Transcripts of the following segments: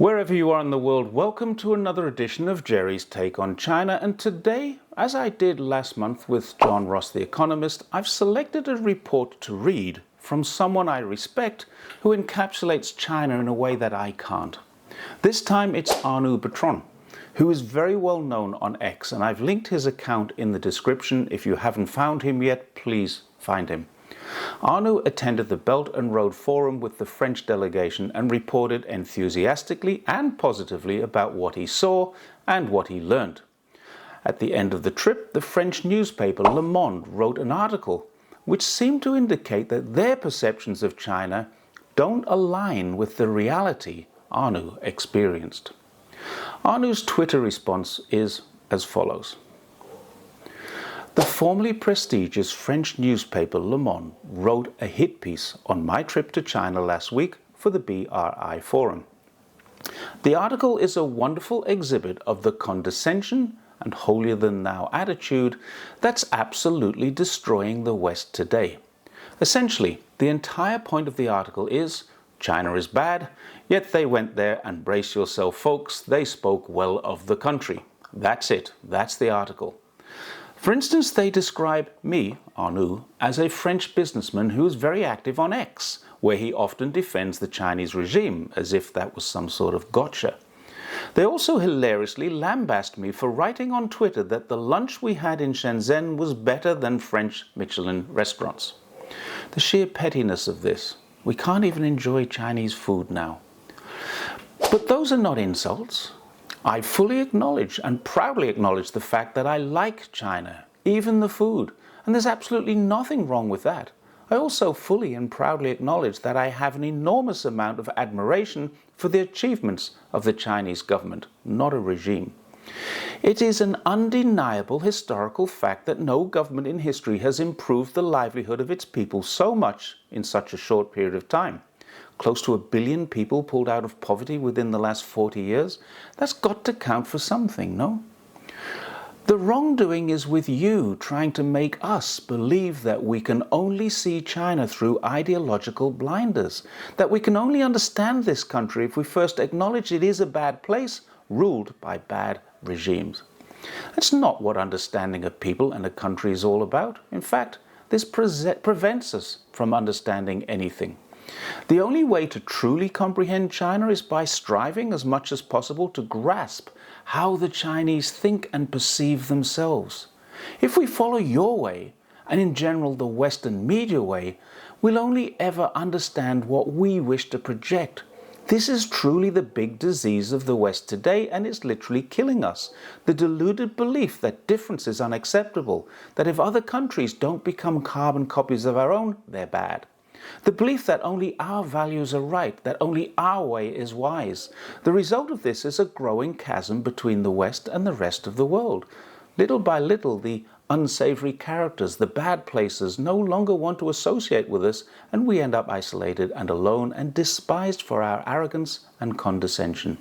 Wherever you are in the world, welcome to another edition of Jerry's Take on China. And today, as I did last month with John Ross, the economist, I've selected a report to read from someone I respect who encapsulates China in a way that I can't. This time it's Arnaud Bertrand, who is very well known on X, and I've linked his account in the description. If you haven't found him yet, please find him. Arnaud attended the Belt and Road Forum with the French delegation and reported enthusiastically and positively about what he saw and what he learned. At the end of the trip, the French newspaper Le Monde wrote an article which seemed to indicate that their perceptions of China don't align with the reality Arnaud experienced. Arnaud's Twitter response is as follows. The formerly prestigious French newspaper Le Monde wrote a hit piece on my trip to China last week for the BRI Forum. The article is a wonderful exhibit of the condescension and holier-than-thou attitude that's absolutely destroying the West today. Essentially, the entire point of the article is China is bad, yet they went there and brace yourself folks, they spoke well of the country. That's it, that's the article. For instance, they describe me, Arnaud, as a French businessman who is very active on X, where he often defends the Chinese regime, as if that was some sort of gotcha. They also hilariously lambast me for writing on Twitter that the lunch we had in Shenzhen was better than French Michelin restaurants. The sheer pettiness of this. We can't even enjoy Chinese food now. But those are not insults. I fully acknowledge and proudly acknowledge the fact that I like China, even the food, and there's absolutely nothing wrong with that. I also fully and proudly acknowledge that I have an enormous amount of admiration for the achievements of the Chinese government, not a regime. It is an undeniable historical fact that no government in history has improved the livelihood of its people so much in such a short period of time. Close to 1 billion people pulled out of poverty within the last 40 years. That's got to count for something, no? The wrongdoing is with you trying to make us believe that we can only see China through ideological blinders, that we can only understand this country if we first acknowledge it is a bad place ruled by bad regimes. That's not what understanding a people and a country is all about. In fact, this prevents us from understanding anything. The only way to truly comprehend China is by striving as much as possible to grasp how the Chinese think and perceive themselves. If we follow your way, and in general the Western media way, we'll only ever understand what we wish to project. This is truly the big disease of the West today, and it's literally killing us. The deluded belief that difference is unacceptable, that if other countries don't become carbon copies of our own, they're bad. The belief that only our values are right, that only our way is wise. The result of this is a growing chasm between the West and the rest of the world. Little by little, the unsavory characters, the bad places, no longer want to associate with us, and we end up isolated and alone and despised for our arrogance and condescension,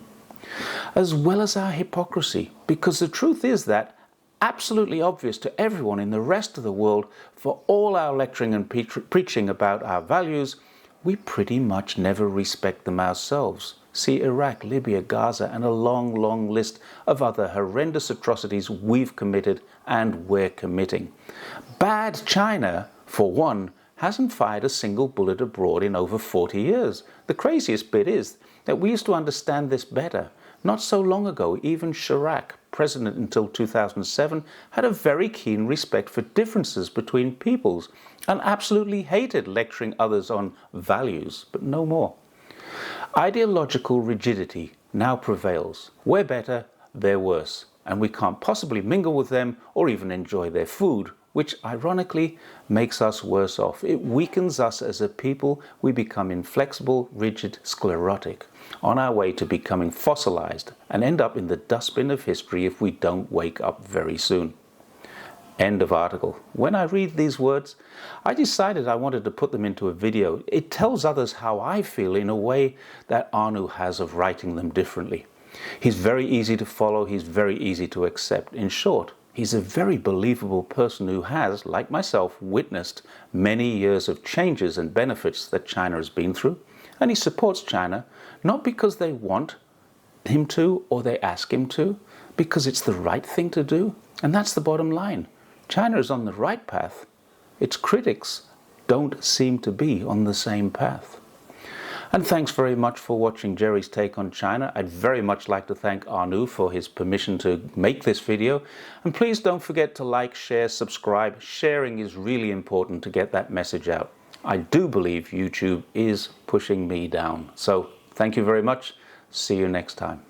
as well as our hypocrisy, because the truth is that absolutely obvious to everyone in the rest of the world, for all our lecturing and preaching about our values, we pretty much never respect them ourselves. See Iraq, Libya, Gaza, and a long, long list of other horrendous atrocities we've committed and we're committing. Bad China, for one, hasn't fired a single bullet abroad in over 40 years. The craziest bit is that we used to understand this better. Not so long ago, even Chirac, president until 2007, had a very keen respect for differences between peoples and absolutely hated lecturing others on values, but no more. Ideological rigidity now prevails. We're better, they're worse, and we can't possibly mingle with them or even enjoy their food, which ironically makes us worse off. It weakens us as a people. We become inflexible, rigid, sclerotic, on our way to becoming fossilized and end up in the dustbin of history if we don't wake up very soon. End of article. When I read these words, I decided I wanted to put them into a video. It tells others how I feel in a way that Arnaud has of writing them differently. He's very easy to follow, he's very easy to accept. In short, he's a very believable person who has, like myself, witnessed many years of changes and benefits that China has been through, and he supports China not because they want him to or they ask him to because it's the right thing to do. And that's the bottom line. China is on the right path. Its critics don't seem to be on the same path. And thanks very much for watching Jerry's Take on China. I'd very much like to thank Arnaud for his permission to make this video. And please don't forget to like, share, subscribe. Sharing is really important to get that message out. I do believe YouTube is pushing me down. So thank you very much. See you next time.